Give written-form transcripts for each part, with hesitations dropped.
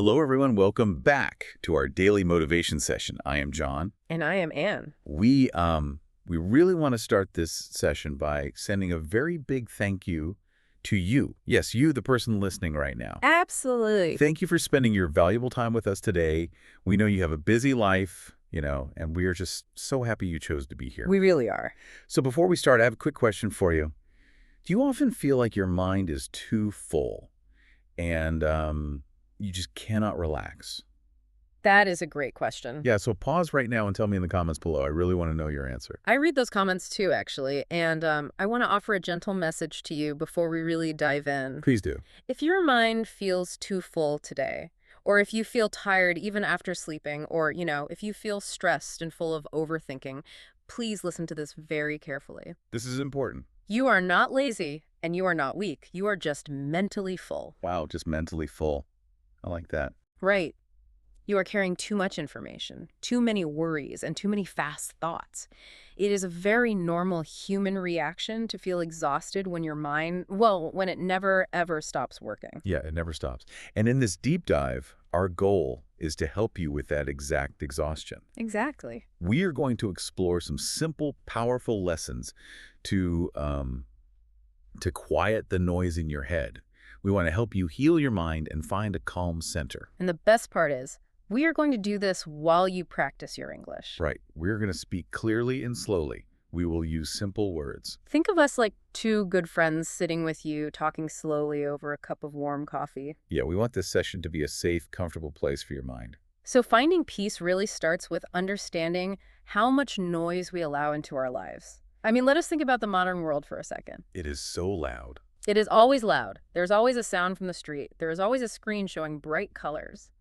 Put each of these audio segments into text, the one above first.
Hello, everyone. Welcome back to our daily motivation session. I am John. And I am Anne. We really want to start this session by sending a very big thank you to you. Yes, you, the person listening right now. Absolutely. Thank you for spending your valuable time with us today. We know you have a busy life, and we are just so happy you chose to be here. We really are. So before we start, I have a quick question for you. Do you often feel like your mind is too full and you just cannot relax? That is a great question. Yeah, so pause right now and tell me in the comments below. I really want to know your answer. I read those comments too, actually, and I want to offer a gentle message to you before we really dive in. Please do. If your mind feels too full today, or if you feel tired even after sleeping, or, if you feel stressed and full of overthinking, please listen to this very carefully. This is important. You are not lazy, and you are not weak. You are just mentally full. Wow, just mentally full. I like that. Right. You are carrying too much information, too many worries, and too many fast thoughts. It is a very normal human reaction to feel exhausted when your mind, when it never, ever stops working. Yeah, it never stops. And in this deep dive, our goal is to help you with that exact exhaustion. Exactly. We are going to explore some simple, powerful lessons to quiet the noise in your head. We want to help you heal your mind and find a calm center. And the best part is, we are going to do this while you practice your English. Right. We're going to speak clearly and slowly. We will use simple words. Think of us like two good friends sitting with you, talking slowly over a cup of warm coffee. Yeah, we want this session to be a safe, comfortable place for your mind. So finding peace really starts with understanding how much noise we allow into our lives. I mean, let us think about the modern world for a second. It is so loud. It is always loud. There's always a sound from the street. There is always a screen showing bright colors.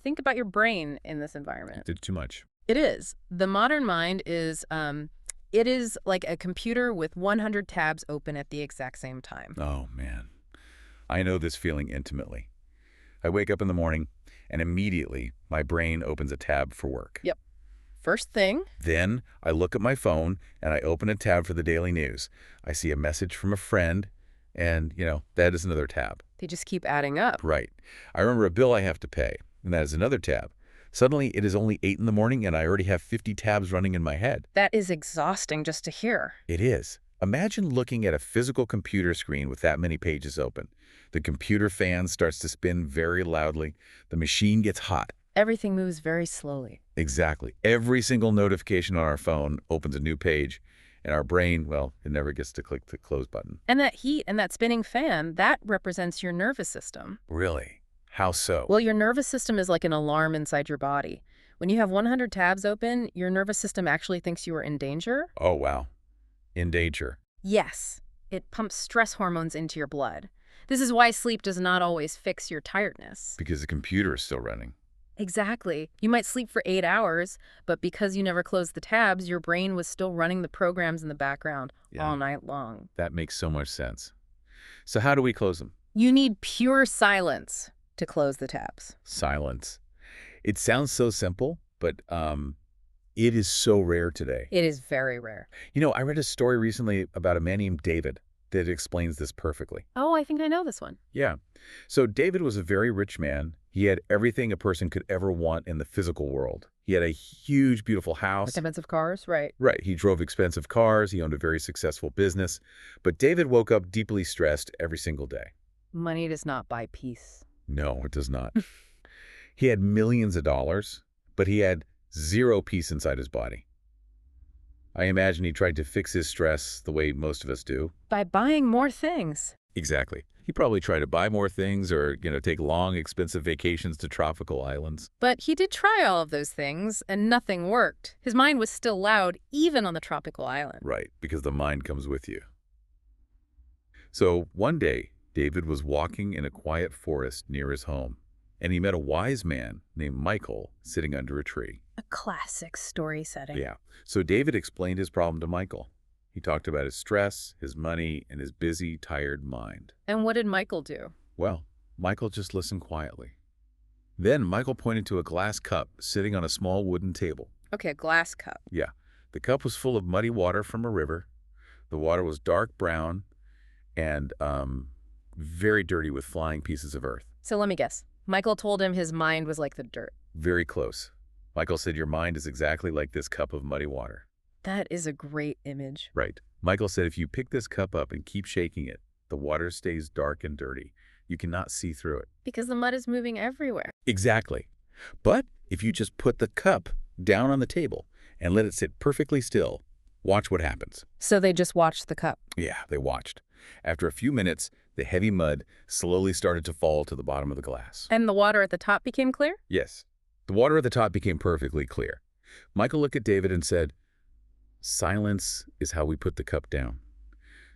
Think about your brain in this environment. Did too much. It is. The modern mind is, it is like a computer with 100 tabs open at the exact same time. Oh, man. I know this feeling intimately. I wake up in the morning, and immediately my brain opens a tab for work. Yep. First thing. Then I look at my phone, and I open a tab for the daily news. I see a message from a friend, and, that is another tab. They just keep adding up. Right. I remember a bill I have to pay, and that is another tab. Suddenly, it is only 8 in the morning, and I already have 50 tabs running in my head. That is exhausting just to hear. It is. Imagine looking at a physical computer screen with that many pages open. The computer fan starts to spin very loudly. The machine gets hot. Everything moves very slowly. Exactly. Every single notification on our phone opens a new page, and our brain, it never gets to click the close button. And that heat and that spinning fan, that represents your nervous system. Really? How so? Well, your nervous system is like an alarm inside your body. When you have 100 tabs open, your nervous system actually thinks you are in danger. Oh, wow. In danger. Yes. It pumps stress hormones into your blood. This is why sleep does not always fix your tiredness. Because the computer is still running. Exactly. You might sleep for 8 hours, but because you never closed the tabs, your brain was still running the programs in the background all night long. That makes so much sense. So how do we close them? You need pure silence to close the tabs. Silence. It sounds so simple, but it is so rare today. It is very rare. I read a story recently about a man named David that explains this perfectly. Oh, I think I know this one. Yeah. So David was a very rich man. He had everything a person could ever want in the physical world. He had a huge, beautiful house. Expensive cars, right. Right. He drove expensive cars. He owned a very successful business. But David woke up deeply stressed every single day. Money does not buy peace. No, it does not. He had millions of dollars, but he had zero peace inside his body. I imagine he tried to fix his stress the way most of us do. By buying more things. Exactly. He probably tried to buy more things or, take long, expensive vacations to tropical islands. But he did try all of those things, and nothing worked. His mind was still loud, even on the tropical island. Right, because the mind comes with you. So one day, David was walking in a quiet forest near his home, and he met a wise man named Michael sitting under a tree. A classic story setting. Yeah. So David explained his problem to Michael. He talked about his stress, his money, and his busy, tired mind. And what did Michael do? Well, Michael just listened quietly. Then Michael pointed to a glass cup sitting on a small wooden table. Okay, a glass cup. Yeah. The cup was full of muddy water from a river. The water was dark brown and very dirty with flying pieces of earth. So let me guess. Michael told him his mind was like the dirt. Very close. Michael said your mind is exactly like this cup of muddy water. That is a great image. Right. Michael said if you pick this cup up and keep shaking it, the water stays dark and dirty. You cannot see through it. Because the mud is moving everywhere. Exactly. But if you just put the cup down on the table and let it sit perfectly still, watch what happens. So they just watched the cup. Yeah, they watched. After a few minutes, the heavy mud slowly started to fall to the bottom of the glass. And the water at the top became clear? Yes. The water at the top became perfectly clear. Michael looked at David and said, "Silence is how we put the cup down.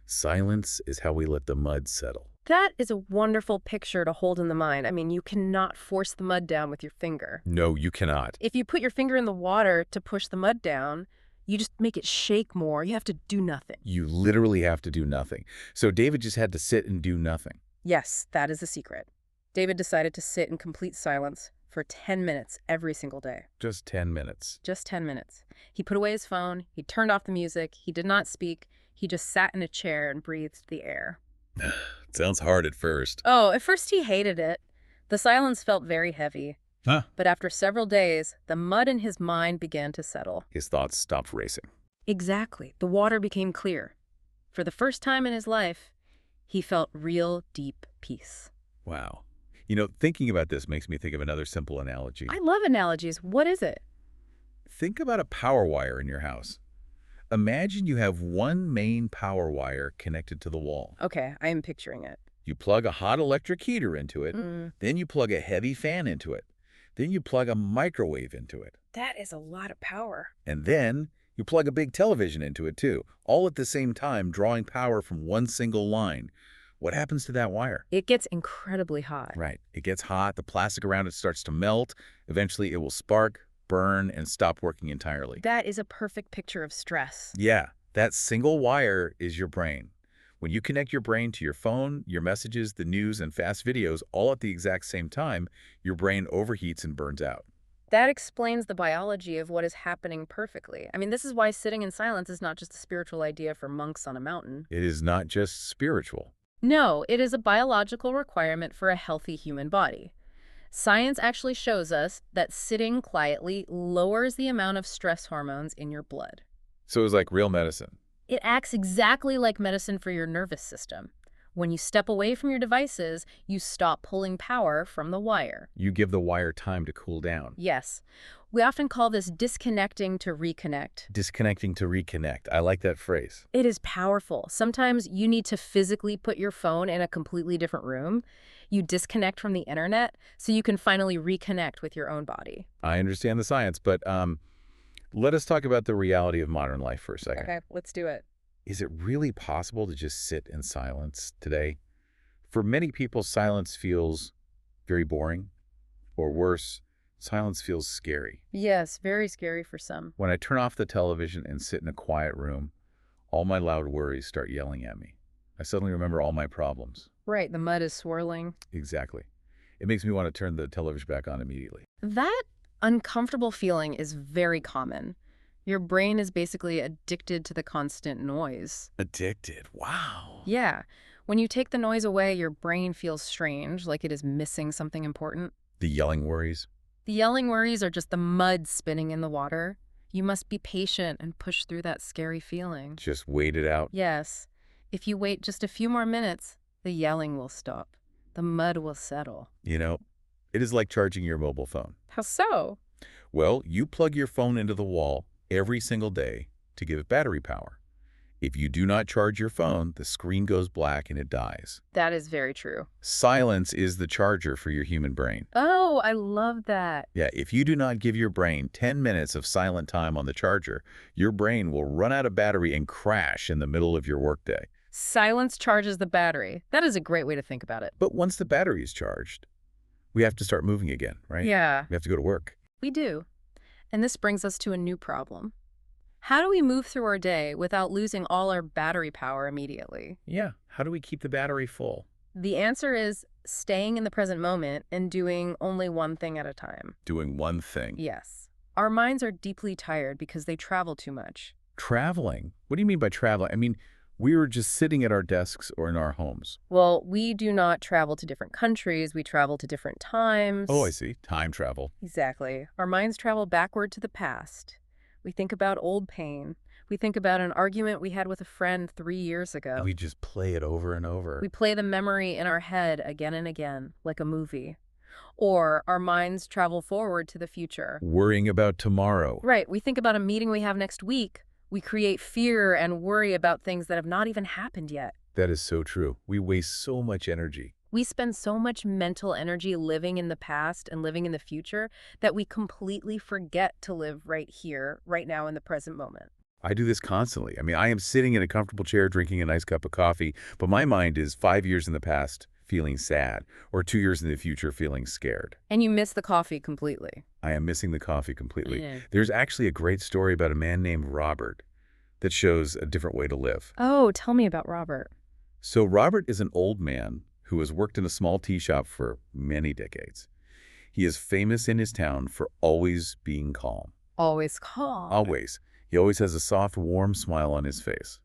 Silence is how we let the mud settle." That is a wonderful picture to hold in the mind. I mean, you cannot force the mud down with your finger. No, you cannot. If you put your finger in the water to push the mud down, you just make it shake more. You have to do nothing. You literally have to do nothing. So David just had to sit and do nothing. Yes, that is the secret. David decided to sit in complete silence for 10 minutes every single day. Just 10 minutes. Just 10 minutes. He put away his phone. He turned off the music. He did not speak. He just sat in a chair and breathed the air. It sounds hard at first. Oh, at first he hated it. The silence felt very heavy. Huh? But after several days, the mud in his mind began to settle. His thoughts stopped racing. Exactly. The water became clear. For the first time in his life, he felt real deep peace. Wow. You know, thinking about this makes me think of another simple analogy. I love analogies. What is it? Think about a power wire in your house. Imagine you have one main power wire connected to the wall. Okay, I am picturing it. You plug a hot electric heater into it, Mm, then you plug a heavy fan into it, then you plug a microwave into it, that is a lot of power. and then you plug a big television into it too, all at the same time drawing power from one single line. What happens to that wire? It gets incredibly hot. Right. It gets hot, the plastic around it starts to melt, eventually it will spark, burn, and stop working entirely. That is a perfect picture of stress. Yeah, that single wire is your brain. When you connect your brain to your phone, your messages, the news, and fast videos all at the exact same time, your brain overheats and burns out. That explains the biology of what is happening perfectly. I mean, this is why sitting in silence is not just a spiritual idea for monks on a mountain. It is not just spiritual. No, it is a biological requirement for a healthy human body. Science actually shows us that sitting quietly lowers the amount of stress hormones in your blood. So it was like real medicine. It acts exactly like medicine for your nervous system. When you step away from your devices, you stop pulling power from the wire. You give the wire time to cool down. Yes, we often call this disconnecting to reconnect. Disconnecting to reconnect. I like that phrase. It is powerful. Sometimes you need to physically put your phone in a completely different room. You disconnect from the internet so you can finally reconnect with your own body. I understand the science, but let us talk about the reality of modern life for a second. Okay, let's do it. Is it really possible to just sit in silence today? For many people, silence feels very boring, or worse, silence feels scary. Yes, very scary for some. When I turn off the television and sit in a quiet room, all my loud worries start yelling at me. I suddenly remember all my problems. Right, the mud is swirling. Exactly. It makes me want to turn the television back on immediately. That uncomfortable feeling is very common. Your brain is basically addicted to the constant noise. Addicted. Wow. Yeah, when you take the noise away, your brain feels strange, like it is missing something important. The yelling worries. The yelling worries are just the mud spinning in the water. You must be patient and push through that scary feeling. Just wait it out. Yes, if you wait just a few more minutes, the yelling will stop. The mud will settle. You know, it is like charging your mobile phone. How so? Well, you plug your phone into the wall every single day to give it battery power. If you do not charge your phone, the screen goes black and it dies. That is very true. Silence is the charger for your human brain. Oh, I love that. Yeah, if you do not give your brain 10 minutes of silent time on the charger, your brain will run out of battery and crash in the middle of your workday. Silence charges the battery. That is a great way to think about it. But once the battery is charged, we have to start moving again, right? Yeah, We have to go to work. we do. And this brings us to a new problem. How do we move through our day without losing all our battery power immediately? Yeah, how do we keep the battery full? The answer is staying in the present moment and doing only one thing at a time. Doing one thing. Yes. Our minds are deeply tired because they travel too much. Traveling? What do you mean by traveling? I mean, We were just sitting at our desks or in our homes. Well, we do not travel to different countries. We travel to different Oh, I times. see. Time travel. Exactly. Our minds travel backward to the past. We think about old pain. We think about an argument we had with a friend 3 years And ago. we just play it over and over. We play the memory in our head again and again, like a movie. Or our minds travel forward to the future. Worrying about tomorrow. Right. We think about a meeting we have next week. We create fear and worry about things that have not even happened yet. That is so true. We waste so much energy. We spend so much mental energy living in the past and living in the future that we completely forget to live right here, right now in the present moment. I do this constantly. I mean, I am sitting in a comfortable chair drinking a nice cup of coffee, but my mind is 5 years in the past feeling sad, or 2 years in the future feeling scared. And you miss the coffee completely. I am missing the coffee completely. Yeah. There's actually a great story about a man named Robert that shows a different way to live. Oh, tell me about Robert. So Robert is an old man who has worked in a small tea shop for many decades. He is famous in his town for always being calm. Always calm. Always. He always has a soft, warm smile on his face.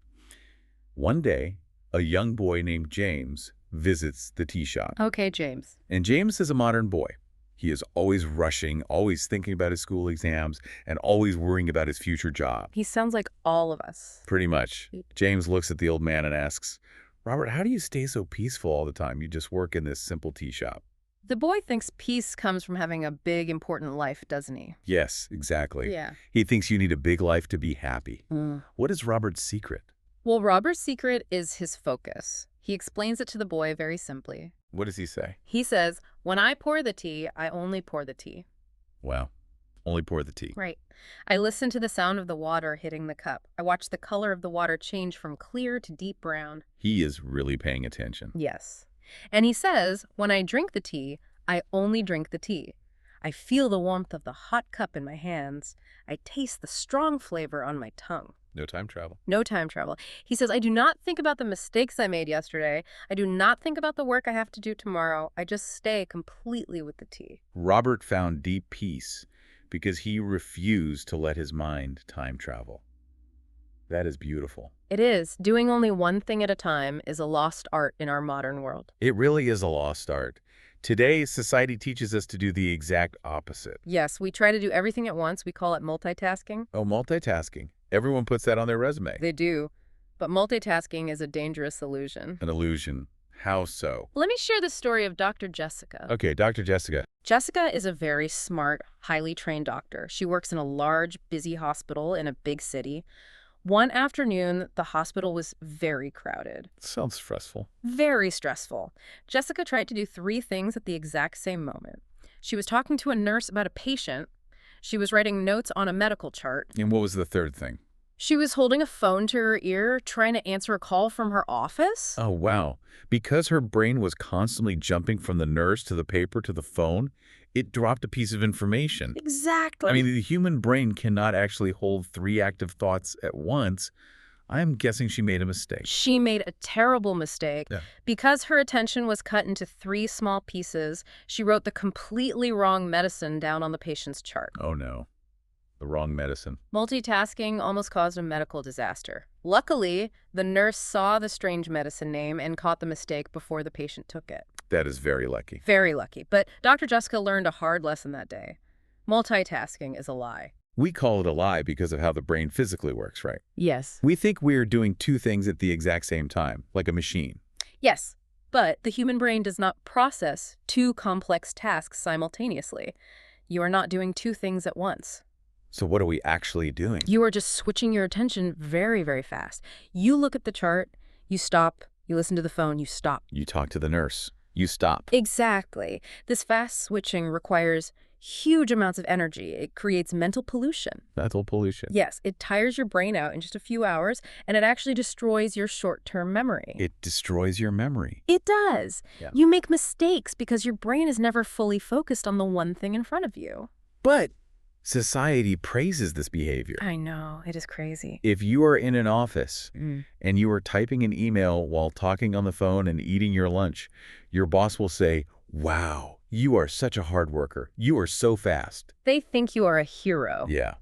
One day, a young boy named James visits the tea shop. Okay, James. And James is a modern boy. He is always rushing, always thinking about his school exams, and always worrying about his future job. He sounds like all of us. Pretty much. James looks at the old man and asks, "Robert, how do you stay so peaceful all the time? You just work in this simple tea shop." The boy thinks peace comes from having a big, important life, doesn't he? Yes, exactly. Yeah. He thinks you need a big life to be happy. Mm. What is Robert's secret? Well, Robert's secret is his focus. He explains it to the boy very simply. What does he say? He says, when I pour the tea, I only pour the tea. Wow. Only pour the tea. Right. I listen to the sound of the water hitting the cup. I watch the color of the water change from clear to deep brown. He is really paying attention. Yes. And he says, when I drink the tea, I only drink the tea. I feel the warmth of the hot cup in my hands. I taste the strong flavor on my tongue. No time travel. No time travel. He says, I do not think about the mistakes I made yesterday. I do not think about the work I have to do tomorrow. I just stay completely with the tea. Robert found deep peace because he refused to let his mind time travel. That is beautiful. It is. Doing only one thing at a time is a lost art in our modern world. It really is a lost art. Today, society teaches us to do the exact opposite. Yes, we try to do everything at once. We call it multitasking. Oh, multitasking. Everyone puts that on their resume. They do. But multitasking is a dangerous illusion. An illusion. How so? Let me share the story of Dr. Jessica. Okay, Dr. Jessica. Jessica is a very smart, highly trained doctor. She works in a large, busy hospital in a big city. One afternoon, the hospital was very crowded. Sounds stressful. Very stressful. Jessica tried to do 3 things at the exact same moment. She was talking to a nurse about a patient. She was writing notes on a medical chart. And what was the third thing? She was holding a phone to her ear, trying to answer a call from her office. Oh, wow. Because her brain was constantly jumping from the nurse to the paper to the phone, it dropped a piece of information. Exactly. I mean, the human brain cannot actually hold 3 active thoughts at once. I'm guessing she made a mistake. She made a terrible mistake. Yeah. Because her attention was cut into 3 small pieces, she wrote the completely wrong medicine down on the patient's chart. Oh, no. The wrong medicine. Multitasking almost caused a medical disaster. Luckily, the nurse saw the strange medicine name and caught the mistake before the patient took it. That is very lucky. Very lucky. But Dr. Jessica learned a hard lesson that day. Multitasking is a lie. We call it a lie because of how the brain physically works, right? Yes. We think we're doing 2 things at the exact same time, like a machine. Yes, but the human brain does not process 2 complex tasks simultaneously. You are not doing 2 things at once. So what are we actually doing? You are just switching your attention very, very fast. You look at the chart, you stop, you listen to the phone, you stop. You talk to the nurse. You stop. Exactly. This fast switching requires huge amounts of energy. It creates mental pollution. Mental pollution. Yes, it tires your brain out in just a few hours, and it actually destroys your short-term memory. It destroys your memory. It does. Yeah. You make mistakes because your brain is never fully focused on the one thing in front of you. But society praises this behavior. I know. It is crazy. If you are in an office and you are typing an email while talking on the phone and eating your lunch, your boss will say, "Wow, you are such a hard worker. You are so fast." They think you are a hero. Yeah.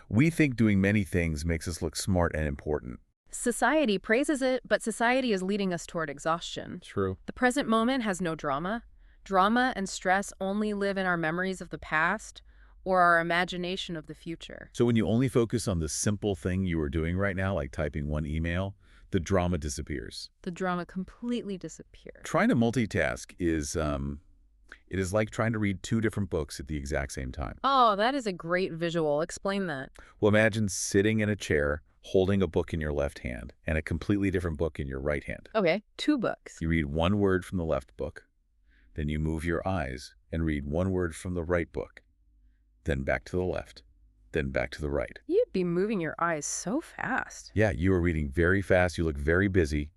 We think doing many things makes us look smart and important. Society praises it, but society is leading us toward exhaustion. True. The present moment has no drama. Drama and stress only live in our memories of the past or our imagination of the future. So when you only focus on the simple thing you are doing right now, like typing one email, the drama disappears. The drama completely disappears. Trying to multitask it is like trying to read two different books at the exact same time. Oh, that is a great visual. Explain that. Well, imagine sitting in a chair, holding a book in your left hand and a completely different book in your right hand. Okay, 2 books. You read one word from the left book, then you move your eyes and read one word from the right book, then back to the left, then back to the right. You'd be moving your eyes so fast. Yeah, you are reading very fast, you look very busy,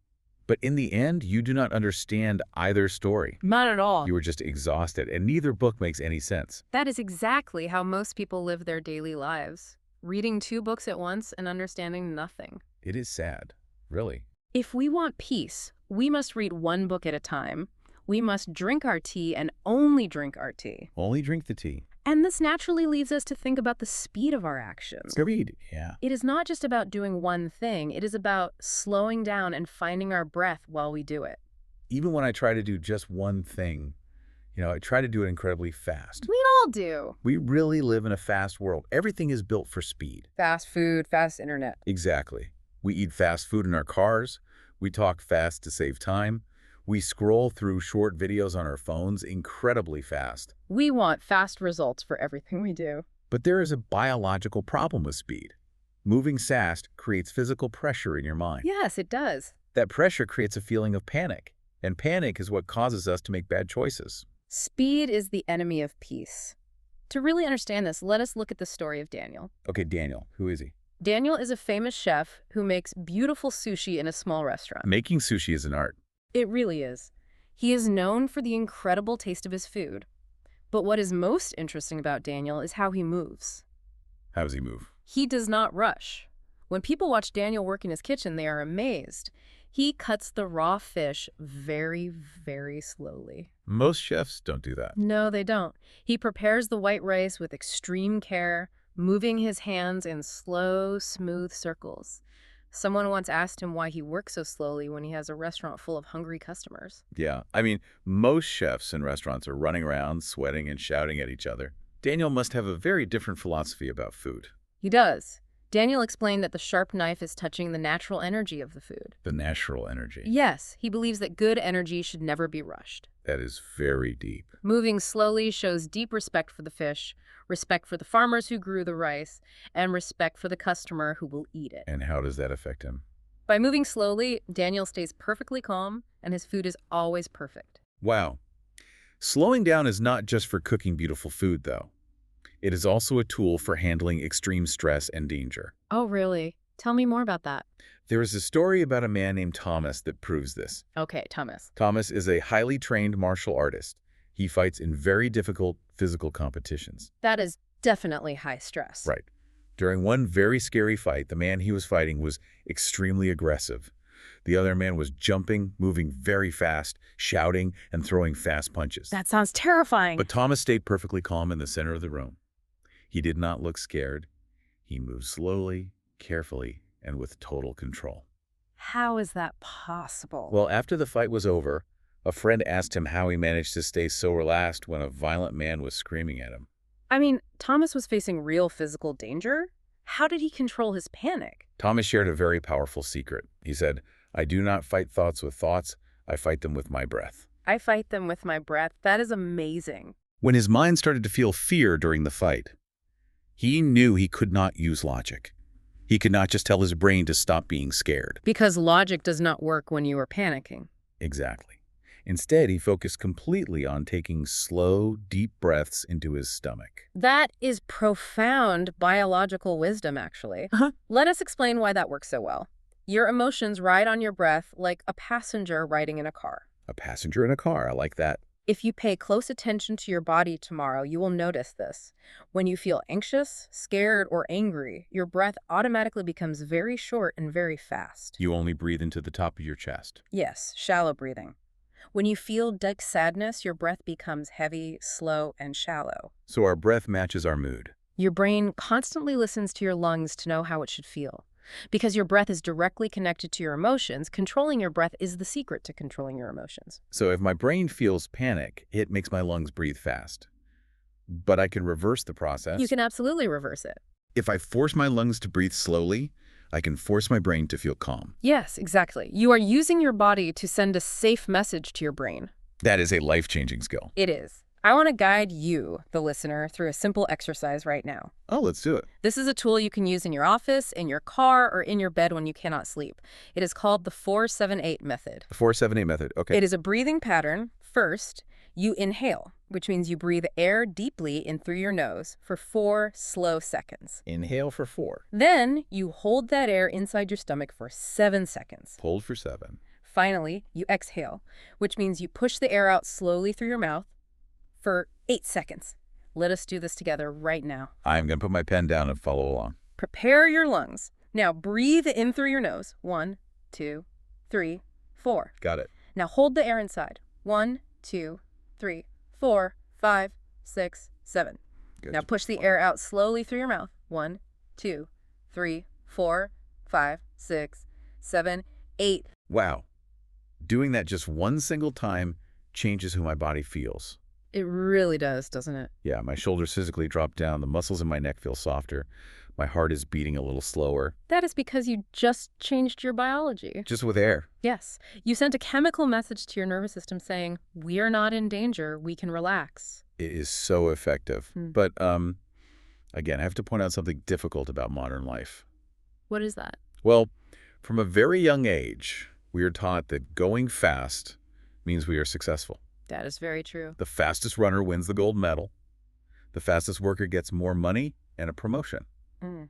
but in the end, you do not understand either story. Not at all. You are just exhausted, and neither book makes any sense. That is exactly how most people live their daily lives. Reading 2 books at once and understanding nothing. It is sad, really. If we want peace, we must read 1 book at a time. We must drink our tea and only drink our tea. Only drink the tea. And this naturally leads us to think about the speed of our actions. Agreed. Yeah. It is not just about doing one thing. It is about slowing down and finding our breath while we do it. Even when I try to do just one thing, I try to do it incredibly fast. We all do. We really live in a fast world. Everything is built for speed. Fast food, fast internet. Exactly. We eat fast food in our cars. We talk fast to save time. We scroll through short videos on our phones incredibly fast. We want fast results for everything we do. But there is a biological problem with speed. Moving fast creates physical pressure in your mind. Yes, it does. That pressure creates a feeling of panic, and panic is what causes us to make bad choices. Speed is the enemy of peace. To really understand this, let us look at the story of Daniel. Okay, Daniel, who is he? Daniel is a famous chef who makes beautiful sushi in a small restaurant. Making sushi is an art. It really is. He is known for the incredible taste of his food. But what is most interesting about Daniel is how he moves. How does he move? He does not rush. When people watch Daniel work in his kitchen, they are amazed. He cuts the raw fish very, very slowly. Most chefs don't do that. No, they don't. He prepares the white rice with extreme care, moving his hands in slow, smooth circles. Someone once asked him why he works so slowly when he has a restaurant full of hungry customers. Yeah, most chefs in restaurants are running around, sweating and shouting at each other. Daniel must have a very different philosophy about food. He does. Daniel explained that the sharp knife is touching the natural energy of the food. The natural energy. Yes, he believes that good energy should never be rushed. That is very deep. Moving slowly shows deep respect for the fish, respect for the farmers who grew the rice, and respect for the customer who will eat it. And how does that affect him? By moving slowly, Daniel stays perfectly calm, and his food is always perfect. Wow. Slowing down is not just for cooking beautiful food, though. It is also a tool for handling extreme stress and danger. Oh, really? Tell me more about that. There is a story about a man named Thomas that proves this. Okay, Thomas. Thomas is a highly trained martial artist. He fights in very difficult physical competitions. That is definitely high stress. Right. During one very scary fight, the man he was fighting was extremely aggressive. The other man was jumping, moving very fast, shouting, and throwing fast punches. That sounds terrifying. But Thomas stayed perfectly calm in the center of the room. He did not look scared. He moved slowly, carefully, and with total control. How is that possible? Well, after the fight was over, a friend asked him how he managed to stay so relaxed when a violent man was screaming at him. Thomas was facing real physical danger? How did he control his panic? Thomas shared a very powerful secret. He said, "I do not fight thoughts with thoughts. I fight them with my breath." I fight them with my breath. That is amazing. When his mind started to feel fear during the fight, he knew he could not use logic. He could not just tell his brain to stop being scared. Because logic does not work when you are panicking. Exactly. Instead, he focused completely on taking slow, deep breaths into his stomach. That is profound biological wisdom, actually. Let us explain why that works so well. Your emotions ride on your breath like a passenger riding in a car. A passenger in a car, I like that. If you pay close attention to your body tomorrow, you will notice this. When you feel anxious, scared, or angry, your breath automatically becomes very short and very fast. You only breathe into the top of your chest. Yes, shallow breathing. When you feel deep sadness, your breath becomes heavy, slow, and shallow. So our breath matches our mood. Your brain constantly listens to your lungs to know how it should feel. Because your breath is directly connected to your emotions, controlling your breath is the secret to controlling your emotions. So if my brain feels panic, it makes my lungs breathe fast. But I can reverse the You process. can absolutely reverse it. If I force my lungs to breathe slowly, I can force my brain to feel calm. Yes, exactly. You are using your body to send a safe message to your brain. That is a life-changing skill. It is. I want to guide you, the listener, through a simple exercise right now. Oh, let's do it. This is a tool you can use in your office, in your car, or in your bed when you cannot sleep. It is called the 4-7-8 method. The 4-7-8 method. Okay. It is a breathing pattern. First, you inhale, which means you breathe air deeply in through your nose for 4 slow seconds. Inhale for 4. Then, you hold that air inside your stomach for 7 seconds. Hold for 7. Finally, you exhale, which means you push the air out slowly through your mouth for 8 seconds. Let us do this together right now. I'm going to put my pen down and follow along. Prepare your lungs. Now breathe in through your nose. 1, 2, 3, 4. Got it. Now hold the air inside. 1, 2, 3, 4, 5, 6, 7. Good. Now push the air out slowly through your mouth. 1, 2, 3, 4, 5, 6, 7, 8. Wow. Doing that just one single time changes who my body feels. It really does, doesn't it? Yeah, my shoulders physically drop down, the muscles in my neck feel softer, my heart is beating a little slower. That is because you just changed your biology. Just with air. Yes. You sent a chemical message to your nervous system saying, we are not in danger, we can relax. It is so effective. Hmm. But, again, I have to point out something difficult about modern life. What is that? Well, from a very young age, we are taught that going fast means we are successful. That is very true. The fastest runner wins the gold medal. The fastest worker gets more money and a promotion. Mm.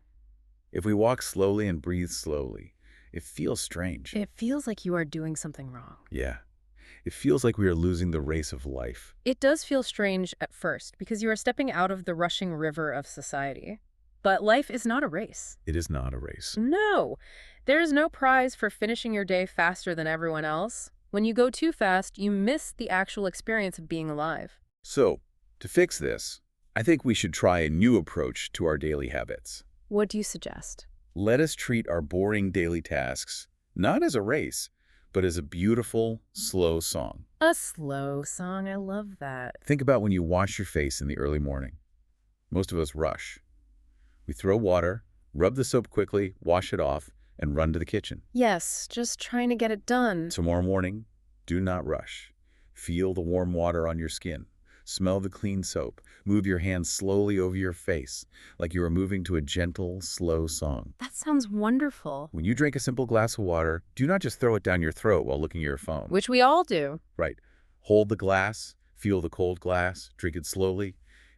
If we walk slowly and breathe slowly, it feels strange. It feels like you are doing something wrong. Yeah. It feels like we are losing the race of life. It does feel strange at first because you are stepping out of the rushing river of society. But life is not a race. It is not a race. No. There is no prize for finishing your day faster than everyone else. When you go too fast, you miss the actual experience of being alive. So, to fix this, I think we should try a new approach to our daily habits. What do you suggest? Let us treat our boring daily tasks not as a race, but as a beautiful, slow song. A slow song. I love that. Think about when you wash your face in the early morning. Most of us rush. We throw water, rub the soap quickly, wash it off, and run to the kitchen. Yes, just trying to get it done. Tomorrow morning, do not rush. Feel the warm water on your skin. Smell the clean soap. Move your hands slowly over your face, like you are moving to a gentle, slow song. That sounds wonderful. When you drink a simple glass of water, do not just throw it down your throat while looking at your phone. Which we all do. Right. Hold the glass, feel the cold glass, drink it slowly,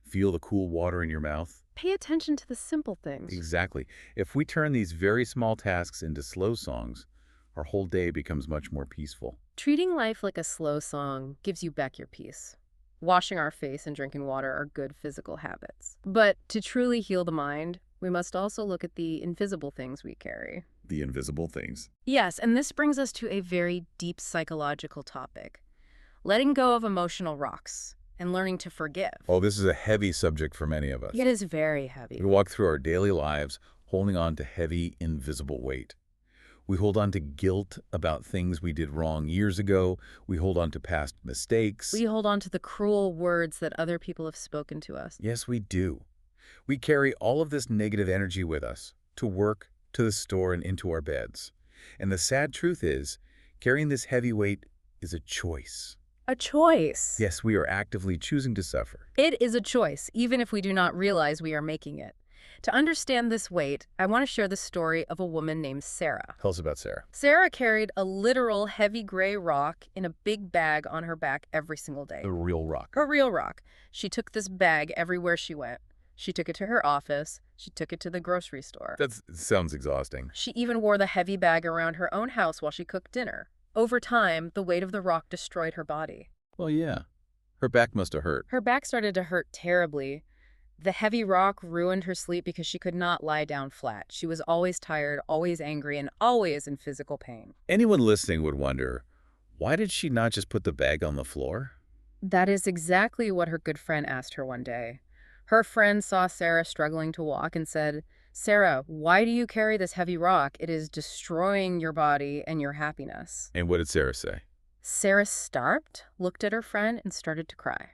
feel the cool water in your mouth. Pay attention to the simple things. Exactly. If we turn these very small tasks into slow songs, our whole day becomes much more peaceful. Treating life like a slow song gives you back your peace. Washing our face and drinking water are good physical habits. But to truly heal the mind, we must also look at the invisible things we carry. The invisible things. Yes, and this brings us to a very deep psychological topic. Letting go of emotional rocks and learning to forgive. Oh, this is a heavy subject for many of us. It is very heavy. We walk through our daily lives holding on to heavy, invisible weight. We hold on to guilt about things we did wrong years ago. We hold on to past mistakes. We hold on to the cruel words that other people have spoken to us. Yes, we do. We carry all of this negative energy with us, to work, to the store, and into our beds. And the sad truth is, carrying this heavy weight is a choice. A choice. Yes, we are actively choosing to suffer. It is a choice, even if we do not realize we are making it. To understand this weight, I want to share the story of a woman named Sarah. Tell us about Sarah. Sarah carried a literal heavy gray rock in a big bag on her back every single day. The real rock. A real rock. She took this bag everywhere she went. She took it to her office. She took it to the grocery store. That sounds exhausting. She even wore the heavy bag around her own house while she cooked dinner. Over time, the weight of the rock destroyed her body. Well, yeah. Her back must have hurt. Her back started to hurt terribly. The heavy rock ruined her sleep because she could not lie down flat. She was always tired, always angry, and always in physical pain. Anyone listening would wonder, why did she not just put the bag on the floor? That is exactly what her good friend asked her one day. Her friend saw Sarah struggling to walk and said, Sarah, why do you carry this heavy rock? It is destroying your body and your happiness. And what did Sarah say? Sarah stopped, looked at her friend, and started to cry.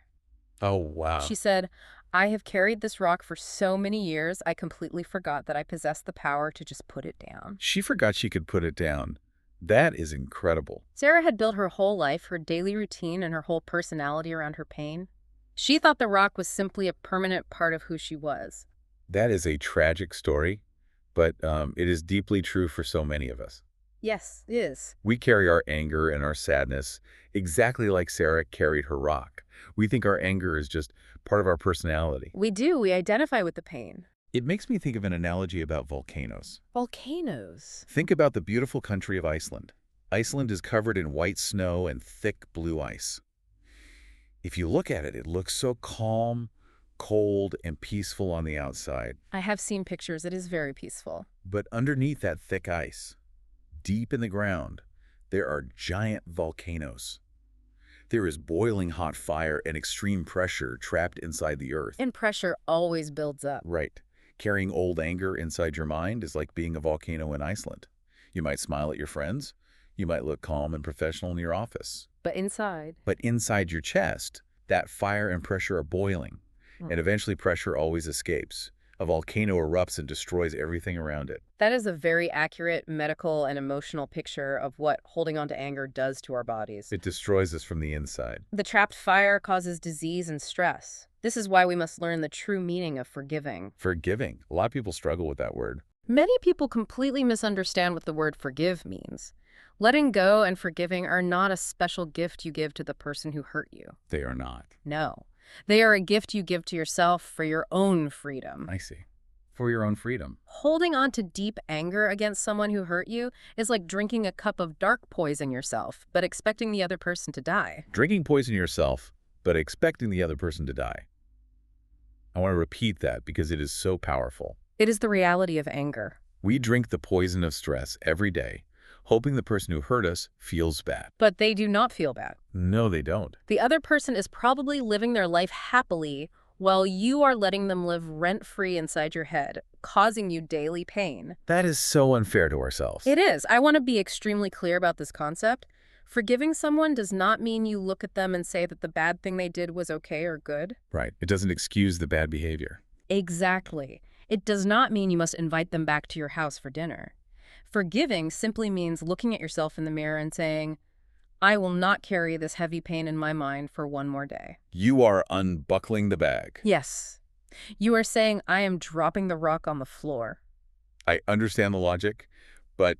Oh, wow. She said, I have carried this rock for so many years, I completely forgot that I possess the power to just put it down. She forgot she could put it down. That is incredible. Sarah had built her whole life, her daily routine, and her whole personality around her pain. She thought the rock was simply a permanent part of who she was. That is a tragic story, but it is deeply true for so many of us. Yes, it is. We carry our anger and our sadness exactly like Sarah carried her rock. We think our anger is just part of our personality. We do. We identify with the pain. It makes me think of an analogy about volcanoes. Volcanoes. Think about the beautiful country of Iceland. Iceland is covered in white snow and thick blue ice. If you look at it, it looks so calm, cold, and peaceful on the outside. I have seen pictures. It is very peaceful. But underneath that thick ice, deep in the ground, there are giant volcanoes. There is boiling hot fire and extreme pressure trapped inside the earth. And pressure always builds up. Right. Carrying old anger inside your mind is like being a volcano in Iceland. You might smile at your friends. You might look calm and professional in your office. But inside. But inside your chest, that fire and pressure are boiling. And eventually pressure always escapes. A volcano erupts and destroys everything around it. That is a very accurate medical and emotional picture of what holding on to anger does to our bodies. It destroys us from the inside. The trapped fire causes disease and stress. This is why we must learn the true meaning of forgiving. Forgiving. A lot of people struggle with that word. Many people completely misunderstand what the word forgive means. Letting go and forgiving are not a special gift you give to the person who hurt you. They are not. No. They are a gift you give to yourself for your own freedom. I see. For your own freedom. Holding on to deep anger against someone who hurt you is like drinking a cup of dark poison yourself, but expecting the other person to die. Drinking poison yourself, but expecting the other person to die. I want to repeat that because it is so powerful. It is the reality of anger. We drink the poison of stress every day, hoping the person who hurt us feels bad. But they do not feel bad. No, they don't. The other person is probably living their life happily while you are letting them live rent-free inside your head, causing you daily pain. That is so unfair to ourselves. It is. I want to be extremely clear about this concept. Forgiving someone does not mean you look at them and say that the bad thing they did was okay or good. Right. It doesn't excuse the bad behavior. Exactly. It does not mean you must invite them back to your house for dinner. Forgiving simply means looking at yourself in the mirror and saying, I will not carry this heavy pain in my mind for one more day. You are unbuckling the bag. Yes. You are saying, I am dropping the rock on the floor. I understand the logic, but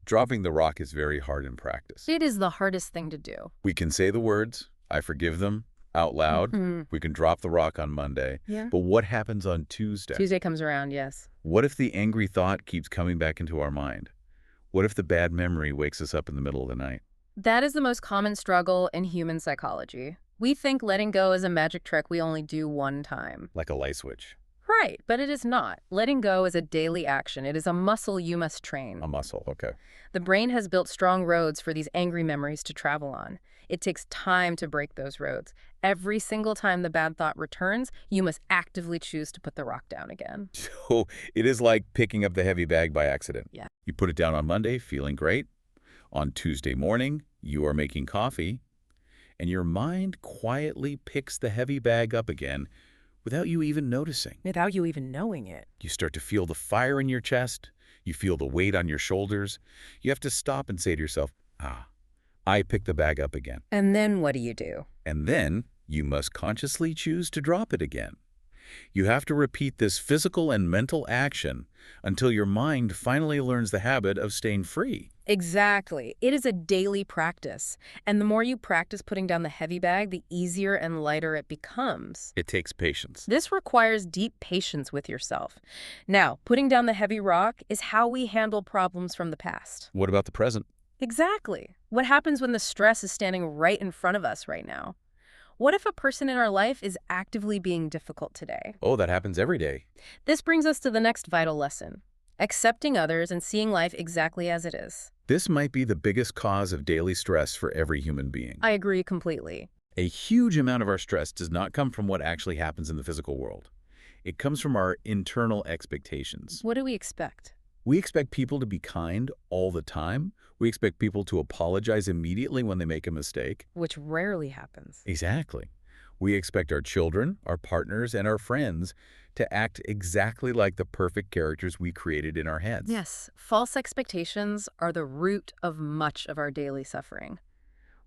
dropping the rock is very hard in practice. It is the hardest thing to do. We can say the words, I forgive them, out loud. We can drop the rock on Monday. Yeah. But what happens on Tuesday? Tuesday comes around, yes. What if the angry thought keeps coming back into our mind? What if the bad memory wakes us up in the middle of the night? That is the most common struggle in human psychology. We think letting go is a magic trick we only do one time. Like a light switch. Right, but it is not. Letting go is a daily action. It is a muscle you must train. A muscle, okay. The brain has built strong roads for these angry memories to travel on. It takes time to break those roads. Every single time the bad thought returns, you must actively choose to put the rock down again. So it is like picking up the heavy bag by accident. Yeah. You put it down on Monday, feeling great. On Tuesday morning, you are making coffee, and your mind quietly picks the heavy bag up again without you even noticing. Without you even knowing it. You start to feel the fire in your chest. You feel the weight on your shoulders. You have to stop and say to yourself, I pick the bag up again. And then what do you do? And then you must consciously choose to drop it again. You have to repeat this physical and mental action until your mind finally learns the habit of staying free. Exactly. It is a daily practice. And the more you practice putting down the heavy bag, the easier and lighter it becomes. It takes patience. This requires deep patience with yourself. Now, putting down the heavy rock is how we handle problems from the past. What about the present? Exactly. What happens when the stress is standing right in front of us right now? What if a person in our life is actively being difficult today? Oh, that happens every day. This brings us to the next vital lesson: accepting others and seeing life exactly as it is. This might be the biggest cause of daily stress for every human being. I agree completely. A huge amount of our stress does not come from what actually happens in the physical world. It comes from our internal expectations. What do we expect? We expect people to be kind all the time. We expect people to apologize immediately when they make a mistake. Which rarely happens. Exactly. We expect our children, our partners, and our friends to act exactly like the perfect characters we created in our heads. Yes, false expectations are the root of much of our daily suffering.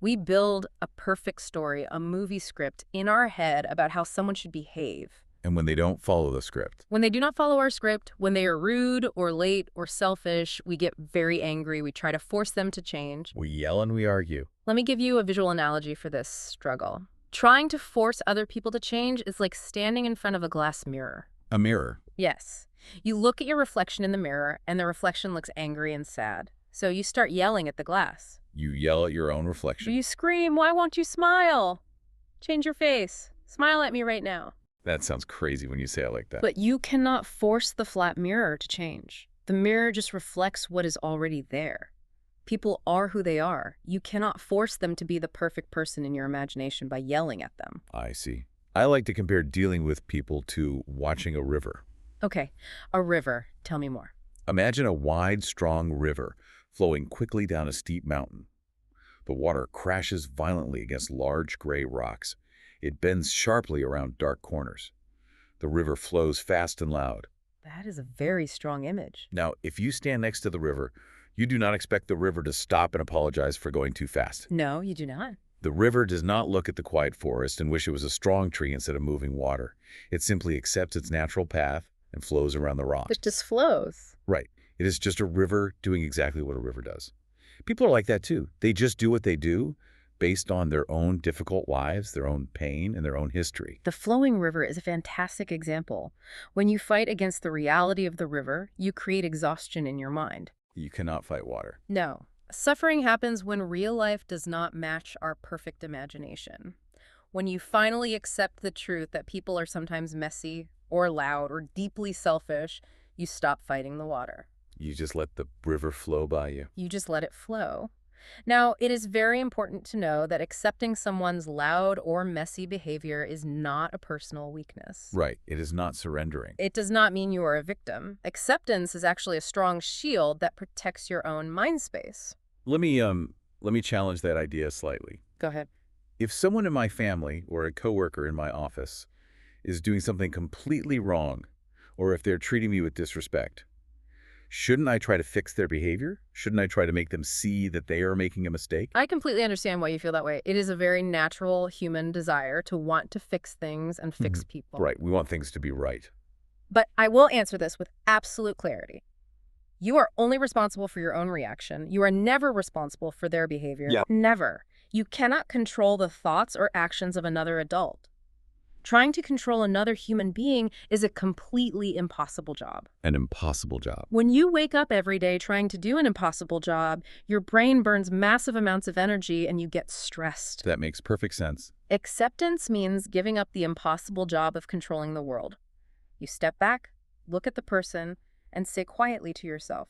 We build a perfect story, a movie script in our head about how someone should behave. And when they don't follow the script, When they do not follow our script, when they are rude or late or selfish, we get very angry. We try to force them to change. we yell and we argue. Let me give you a visual analogy for this struggle. Trying to force other people to change is like standing in front of a glass mirror. A mirror. Yes. You look at your reflection in the mirror, and the reflection looks angry and sad. So you start yelling at the glass. You yell at your own reflection. You scream, "Why won't you smile? Change your face. Smile at me right now." That sounds crazy when you say it like that. But you cannot force the flat mirror to change. The mirror just reflects what is already there. People are who they are. You cannot force them to be the perfect person in your imagination by yelling at them. I see. I like to compare dealing with people to watching a river. Okay, a river. Tell me more. Imagine a wide, strong river flowing quickly down a steep mountain. The water crashes violently against large gray rocks. It bends sharply around dark corners. The river flows fast and loud. That is a very strong image. Now, if you stand next to the river, you do not expect the river to stop and apologize for going too fast. No, you do not. The river does not look at the quiet forest and wish it was a strong tree instead of moving water. It simply accepts its natural path and flows around the rocks. It just flows. Right. It is just a river doing exactly what a river does. People are like that too. They just do what they do based on their own difficult lives, their own pain, and their own history. The flowing river is a fantastic example. When you fight against the reality of the river, you create exhaustion in your mind. You cannot fight water. No. Suffering happens when real life does not match our perfect imagination. When you finally accept the truth that people are sometimes messy or loud or deeply selfish, you stop fighting the water. You just let the river flow by you. You just let it flow. Now, it is very important to know that accepting someone's loud or messy behavior is not a personal weakness. Right. It is not surrendering. It does not mean you are a victim. Acceptance is actually a strong shield that protects your own mind space. Let me challenge that idea slightly. Go ahead. If someone in my family or a coworker in my office is doing something completely wrong, or if they're treating me with disrespect, shouldn't I try to fix their behavior? Shouldn't I try to make them see that they are making a mistake? I completely understand why you feel that way. It is a very natural human desire to want to fix things and fix people. Right. We want things to be right. But I will answer this with absolute clarity. You are only responsible for your own reaction. You are never responsible for their behavior. Yeah. Never. You cannot control the thoughts or actions of another adult. Trying to control another human being is a completely impossible job. An impossible job. When you wake up every day trying to do an impossible job, your brain burns massive amounts of energy and you get stressed. That makes perfect sense. Acceptance means giving up the impossible job of controlling the world. You step back, look at the person, and say quietly to yourself,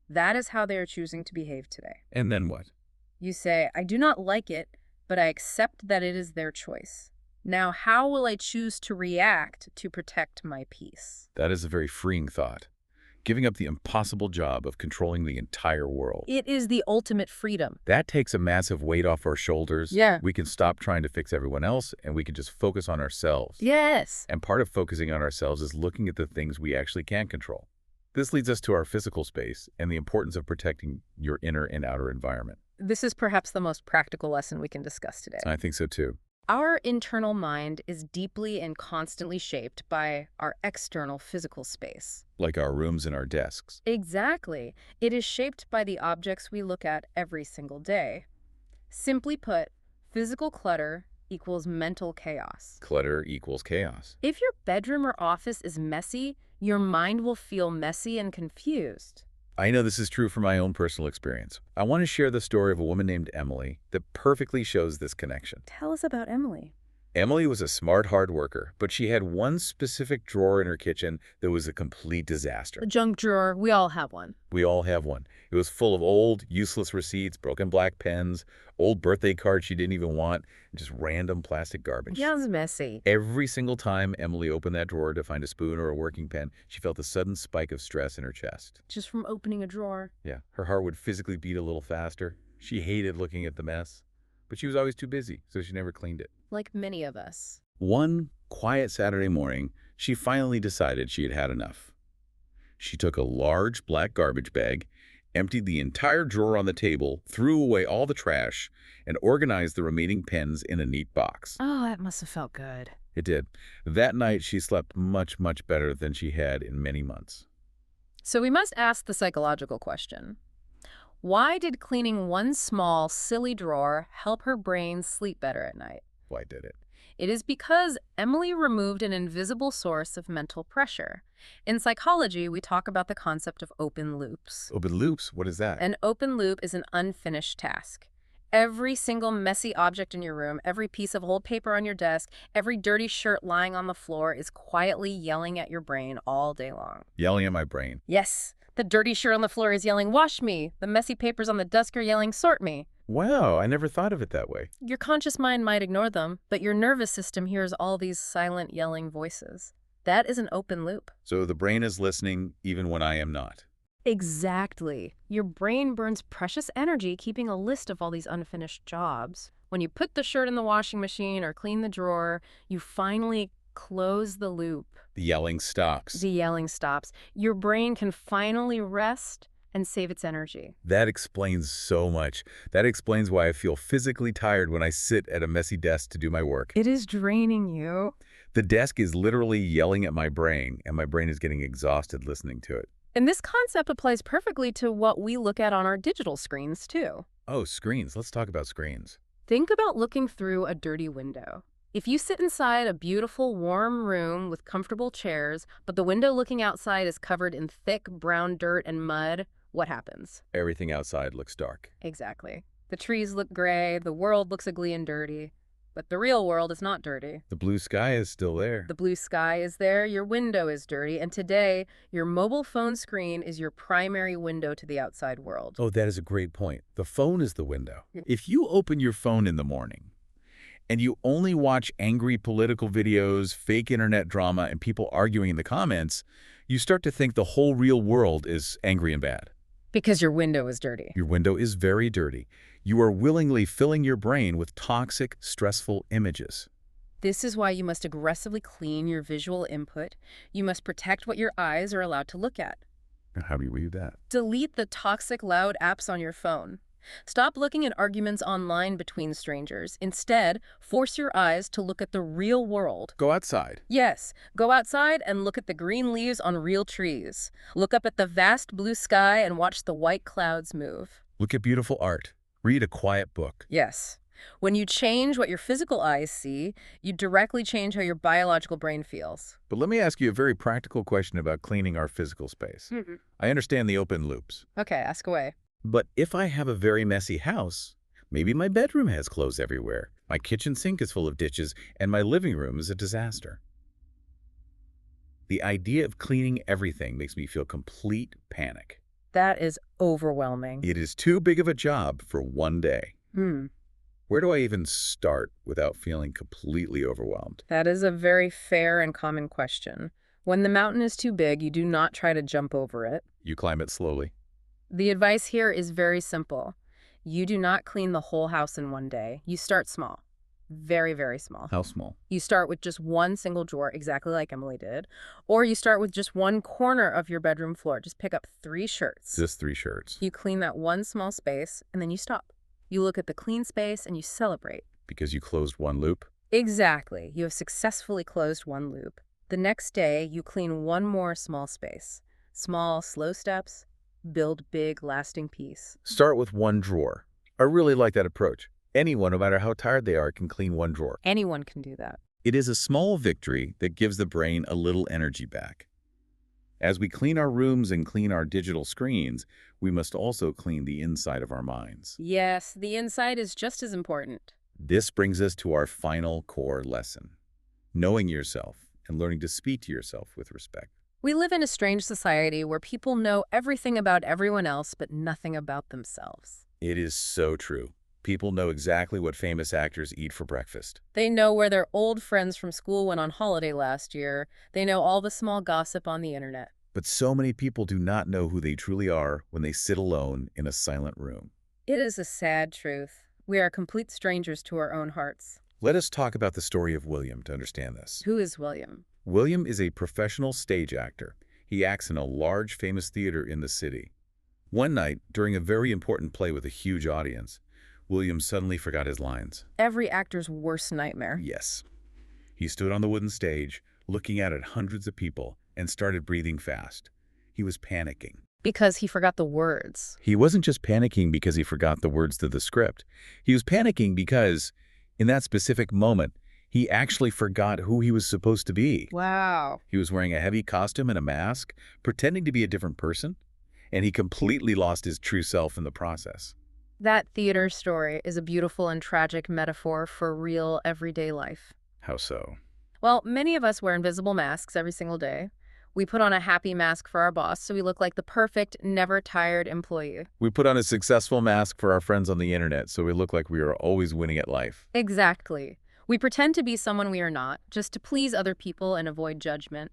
that is how they are choosing to behave today. And then what? You say, I do not like it, but I accept that it is their choice. Now, how will I choose to react to protect my peace? That is a very freeing thought. Giving up the impossible job of controlling the entire world. It is the ultimate freedom. That takes a massive weight off our shoulders. Yeah. We can stop trying to fix everyone else, and we can just focus on ourselves. Yes. And part of focusing on ourselves is looking at the things we actually can control. This leads us to our physical space and the importance of protecting your inner and outer environment. This is perhaps the most practical lesson we can discuss today. I think so too. Our internal mind is deeply and constantly shaped by our external physical space. Like our rooms and our desks. Exactly. It is shaped by the objects we look at every single day. Simply put, physical clutter equals mental chaos. Clutter equals chaos. If your bedroom or office is messy, your mind will feel messy and confused. I know this is true from my own personal experience. I want to share the story of a woman named Emily that perfectly shows this connection. Tell us about Emily. Emily was a smart hard worker, but she had one specific drawer in her kitchen that was a complete disaster. The junk drawer, we all have one. We all have one. It was full of old, useless receipts, broken black pens, old birthday cards she didn't even want, and just random plastic garbage. Yeah, it's messy. Every single time Emily opened that drawer to find a spoon or a working pen, she felt a sudden spike of stress in her chest. Just from opening a drawer. Yeah, her heart would physically beat a little faster. She hated looking at the mess, but she was always too busy, so she never cleaned it. Like many of us. One quiet Saturday morning, she finally decided she had had enough. She took a large black garbage bag, emptied the entire drawer on the table, threw away all the trash, and organized the remaining pens in a neat box. Oh, that must have felt good. It did. That night, she slept much, much better than she had in many months. So we must ask the psychological question. Why did cleaning one small, silly drawer help her brain sleep better at night? Why did it? It is because Emily removed an invisible source of mental pressure. In psychology, we talk about the concept of open loops. Open loops? What is that? An open loop is an unfinished task. Every single messy object in your room, every piece of old paper on your desk, every dirty shirt lying on the floor is quietly yelling at your brain all day long. Yelling at my brain. Yes, the dirty shirt on the floor is yelling, wash me. The messy papers on the desk are yelling, sort me. Wow, I never thought of it that way. Your conscious mind might ignore them, but your nervous system hears all these silent yelling voices. That is an open loop. So the brain is listening even when I am not. Exactly. Your brain burns precious energy keeping a list of all these unfinished jobs. When you put the shirt in the washing machine or clean the drawer, you finally close the loop. The yelling stops. The yelling stops. Your brain can finally rest and save its energy. That explains so much. That explains why I feel physically tired when I sit at a messy desk to do my work. It is draining you. The desk is literally yelling at my brain, and my brain is getting exhausted listening to it. And this concept applies perfectly to what we look at on our digital screens, too. Oh, screens. Let's talk about screens. Think about looking through a dirty window. If you sit inside a beautiful, warm room with comfortable chairs, but the window looking outside is covered in thick brown dirt and mud, what happens? Everything outside looks dark. Exactly. The trees look gray, the world looks ugly and dirty. But the real world is not dirty. The blue sky is still there. The blue sky is there, your window is dirty, and today, your mobile phone screen is your primary window to the outside world. Oh, that is a great point. The phone is the window. If you open your phone in the morning and you only watch angry political videos, fake internet drama, and people arguing in the comments, you start to think the whole real world is angry and bad. Because your window is dirty. Your window is very dirty. You are willingly filling your brain with toxic, stressful images. This is why you must aggressively clean your visual input. You must protect what your eyes are allowed to look at. How do you do that? Delete the toxic, loud apps on your phone. Stop looking at arguments online between strangers. Instead, force your eyes to look at the real world. Go outside. Yes, go outside and look at the green leaves on real trees. Look up at the vast blue sky and watch the white clouds move. Look at beautiful art. Read a quiet book. Yes. When you change what your physical eyes see, you directly change how your biological brain feels. But let me ask you a very practical question about cleaning our physical space. I understand the open loops. Okay, ask away. But if I have a very messy house, maybe my bedroom has clothes everywhere, my kitchen sink is full of ditches, and my living room is a disaster. The idea of cleaning everything makes me feel complete panic. That is overwhelming. It is too big of a job for one day. Where do I even start without feeling completely overwhelmed? That is a very fair and common question. When the mountain is too big, you do not try to jump over it. You climb it slowly. The advice here is very simple. You do not clean the whole house in one day. You start small. Very, very small. How small? You start with just one single drawer, exactly like Emily did. Or you start with just one corner of your bedroom floor. Just pick up 3 shirts. Just 3 shirts. You clean that one small space, and then you stop. You look at the clean space, and you celebrate. Because you closed one loop? Exactly. You have successfully closed one loop. The next day, you clean one more small space. Small, slow steps build big, lasting peace. Start with one drawer. I really like that approach. Anyone, no matter how tired they are, can clean one drawer. Anyone can do that. It is a small victory that gives the brain a little energy back. As we clean our rooms and clean our digital screens, we must also clean the inside of our minds. Yes, the inside is just as important. This brings us to our final core lesson: knowing yourself and learning to speak to yourself with respect. We live in a strange society where people know everything about everyone else but nothing about themselves. It is so true. People know exactly what famous actors eat for breakfast. They know where their old friends from school went on holiday last year. They know all the small gossip on the internet. But so many people do not know who they truly are when they sit alone in a silent room. It is a sad truth. We are complete strangers to our own hearts. Let us talk about the story of William to understand this. Who is William? William is a professional stage actor. He acts in a large, famous theater in the city. One night, during a very important play with a huge audience, William suddenly forgot his lines. Every actor's worst nightmare. Yes. He stood on the wooden stage, looking out at hundreds of people, and started breathing fast. He was panicking. Because he forgot the words. He wasn't just panicking because he forgot the words to the script. He was panicking because, in that specific moment, he actually forgot who he was supposed to be. Wow. He was wearing a heavy costume and a mask, pretending to be a different person, and he completely lost his true self in the process. That theater story is a beautiful and tragic metaphor for real everyday life. How so? Well, many of us wear invisible masks every single day. We put on a happy mask for our boss so we look like the perfect, never-tired employee. We put on a successful mask for our friends on the internet so we look like we are always winning at life. Exactly. We pretend to be someone we are not, just to please other people and avoid judgment.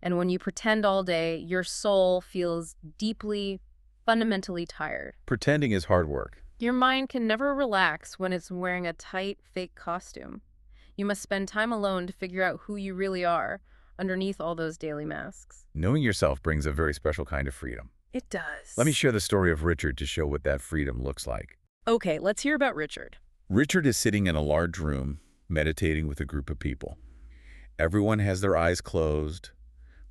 And when you pretend all day, your soul feels deeply, fundamentally tired. Pretending is hard work. Your mind can never relax when it's wearing a tight, fake costume. You must spend time alone to figure out who you really are underneath all those daily masks. Knowing yourself brings a very special kind of freedom. It does. Let me share the story of Richard to show what that freedom looks like. Okay, let's hear about Richard. Richard is sitting in a large room, meditating with a group of people. Everyone has their eyes closed,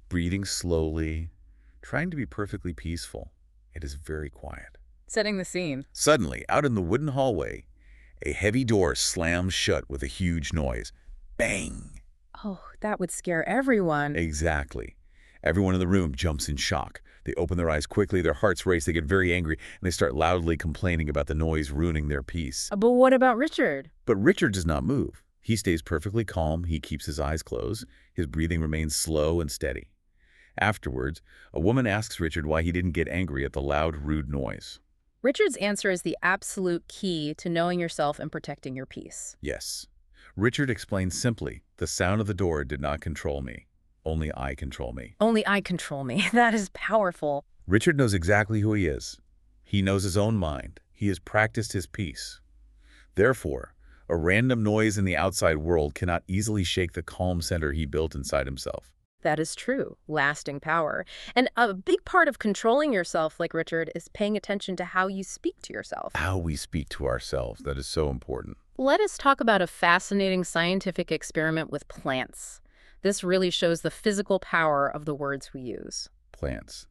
breathing slowly, trying to be perfectly peaceful. It is very quiet. Setting the scene. Suddenly, out in the wooden hallway, a heavy door slams shut with a huge noise. Bang! Oh, that would scare everyone. Exactly. Everyone in the room jumps in shock. They open their eyes quickly, their hearts race, they get very angry, and they start loudly complaining about the noise ruining their peace. But what about Richard? But Richard does not move. He stays perfectly calm, he keeps his eyes closed, his breathing remains slow and steady. Afterwards, a woman asks Richard why he didn't get angry at the loud, rude noise. Richard's answer is the absolute key to knowing yourself and protecting your peace. Yes. Richard explains simply, the sound of the door did not control me. Only I control me. Only I control me. That is powerful. Richard knows exactly who he is. He knows his own mind. He has practiced his peace. Therefore, a random noise in the outside world cannot easily shake the calm center he built inside himself. That is true. Lasting power. And a big part of controlling yourself, like Richard, is paying attention to how you speak to yourself. How we speak to ourselves, that is so important. Let us talk about a fascinating scientific experiment with plants. This really shows the physical power of the words we use. Plants.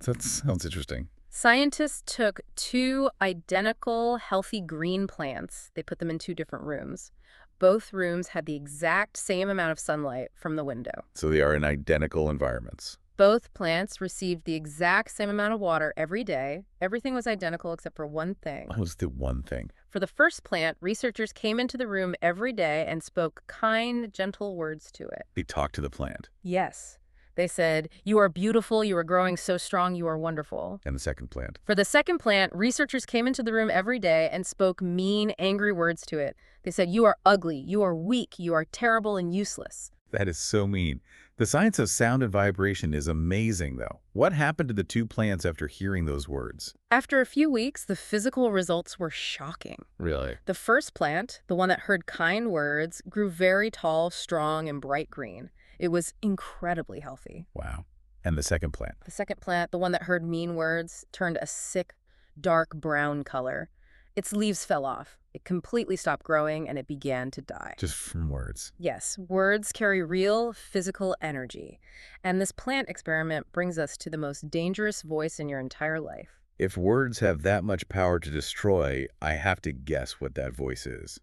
That sounds interesting. Scientists took two identical, healthy green plants. They put them in two different rooms. Both rooms had the exact same amount of sunlight from the window. So they are in identical environments. Both plants received the exact same amount of water every day. Everything was identical except for one thing. What was the one thing? For the first plant, researchers came into the room every day and spoke kind, gentle words to it. They talked to the plant. Yes. They said, "You are beautiful, you are growing so strong, you are wonderful." And the second plant. For the second plant, researchers came into the room every day and spoke mean, angry words to it. They said, "You are ugly, you are weak, you are terrible and useless." That is so mean. The science of sound and vibration is amazing, though. What happened to the two plants after hearing those words? After a few weeks, the physical results were shocking. Really? The first plant, the one that heard kind words, grew very tall, strong, and bright green. It was incredibly healthy. Wow. And the second plant? The second plant, the one that heard mean words, turned a sick, dark brown color. Its leaves fell off. It completely stopped growing, and it began to die. Just from words. Yes, words carry real physical energy. And this plant experiment brings us to the most dangerous voice in your entire life. If words have that much power to destroy, I have to guess what that voice is.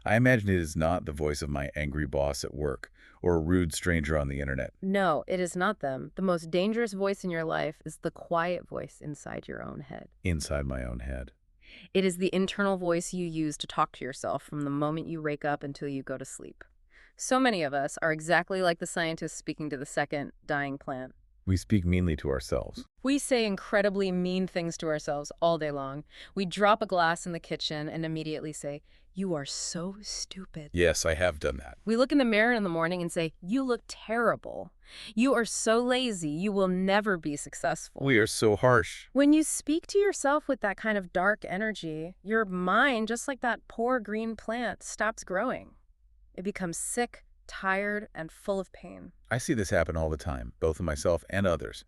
I imagine it is not the voice of my angry boss at work or a rude stranger on the internet. No, it is not them. The most dangerous voice in your life is the quiet voice inside your own head. Inside my own head. It is the internal voice you use to talk to yourself from the moment you wake up until you go to sleep. So many of us are exactly like the scientist speaking to the second dying plant. We speak meanly to ourselves. We say incredibly mean things to ourselves all day long. We drop a glass in the kitchen and immediately say, "You are so stupid." Yes, I have done that. We look in the mirror in the morning and say, "You look terrible. You are so lazy. You will never be successful." We are so harsh. When you speak to yourself with that kind of dark energy, your mind, just like that poor green plant, stops growing. It becomes sick, tired, and full of pain. I see this happen all the time, both in myself and others.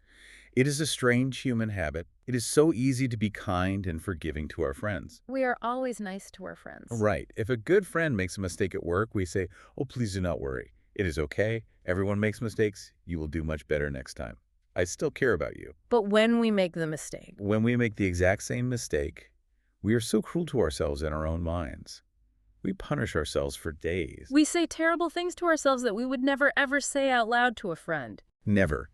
It is a strange human habit. It is so easy to be kind and forgiving to our friends. We are always nice to our friends. Right. If a good friend makes a mistake at work, we say, "Oh, please do not worry. It is okay. Everyone makes mistakes. You will do much better next time. I still care about you." But when we make the mistake, When we make the exact same mistake, we are so cruel to ourselves in our own minds. We punish ourselves for days. we say terrible things to ourselves that we would never ever say out loud to a friend. Never.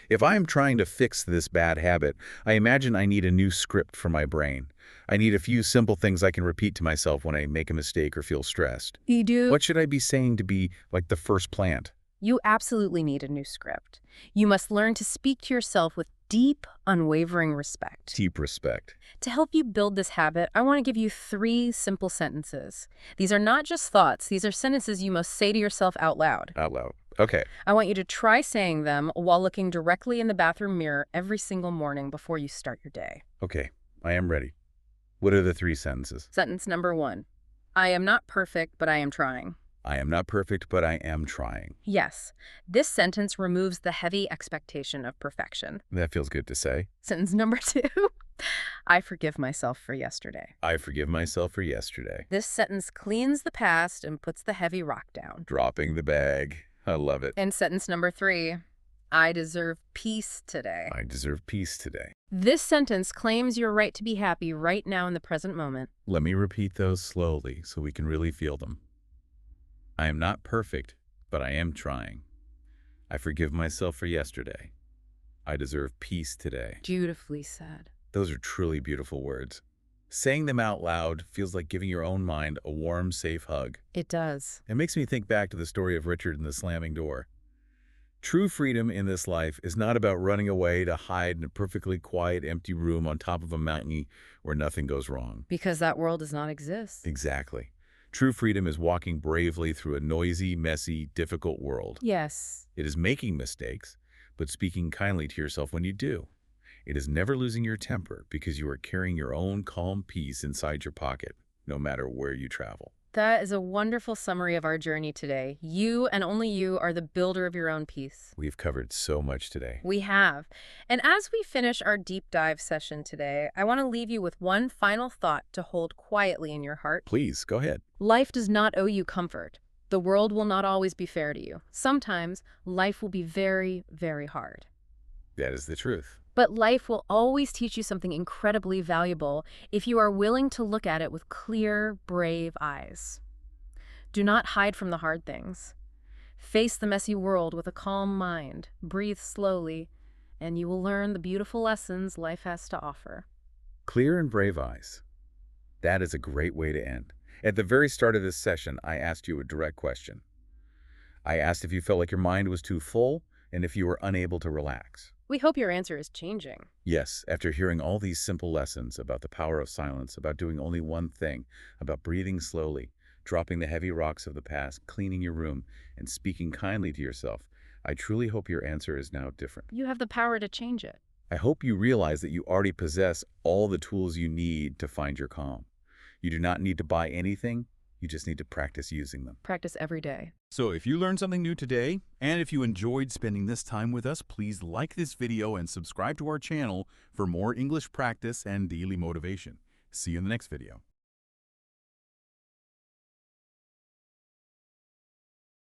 If I am trying to fix this bad habit, I imagine I need a new script for my brain. I need a few simple things I can repeat to myself when I make a mistake or feel stressed. You do? What should I be saying to be like the first plant? You absolutely need a new script. You must learn to speak to yourself with deep, unwavering respect. Deep respect. To help you build this habit, I want to give you 3 simple sentences. These are not just thoughts. These are sentences you must say to yourself out loud. Out loud. Okay. I want you to try saying them while looking directly in the bathroom mirror every single morning before you start your day. Okay. I am ready. What are the 3 sentences? Sentence number 1. I am not perfect, but I am trying. I am not perfect, but I am trying. Yes, this sentence removes the heavy expectation of perfection. That feels good to say. Sentence number 2. I forgive myself for yesterday. I forgive myself for yesterday. This sentence cleans the past and puts the heavy rock down. Dropping the bag. I love it. And sentence number 3. I deserve peace today. I deserve peace today. This sentence claims your right to be happy right now in the present moment. Let me repeat those slowly so we can really feel them. I am not perfect, but I am trying. I forgive myself for yesterday. I deserve peace today. Beautifully said. Those are truly beautiful words. Saying them out loud feels like giving your own mind a warm, safe hug. It does. It makes me think back to the story of Richard and the slamming door. True freedom in this life is not about running away to hide in a perfectly quiet, empty room on top of a mountain where nothing goes wrong. Because that world does not exist. Exactly. True freedom is walking bravely through a noisy, messy, difficult world. Yes. It is making mistakes, but speaking kindly to yourself when you do. It is never losing your temper because you are carrying your own calm peace inside your pocket, no matter where you travel. That is a wonderful summary of our journey today. You and only you are the builder of your own peace. We've covered so much today. We have. And as we finish our deep dive session today, I want to leave you with one final thought to hold quietly in your heart. Please, go ahead. Life does not owe you comfort. The world will not always be fair to you. Sometimes life will be very, very hard. That is the truth. But life will always teach you something incredibly valuable if you are willing to look at it with clear, brave eyes. Do not hide from the hard things. Face the messy world with a calm mind. Breathe slowly, and you will learn the beautiful lessons life has to offer. Clear and brave eyes. That is a great way to end. At the very start of this session, I asked you a direct question. I asked if you felt like your mind was too full and if you were unable to relax. We hope your answer is changing. Yes, after hearing all these simple lessons about the power of silence, about doing only one thing, about breathing slowly, dropping the heavy rocks of the past, cleaning your room, and speaking kindly to yourself, I truly hope your answer is now different. You have the power to change it. I hope you realize that you already possess all the tools you need to find your calm. You do not need to buy anything. You just need to practice using them. Practice every day. So if you learned something new today, and if you enjoyed spending this time with us, please like this video and subscribe to our channel for more English practice and daily motivation. See you in the next video.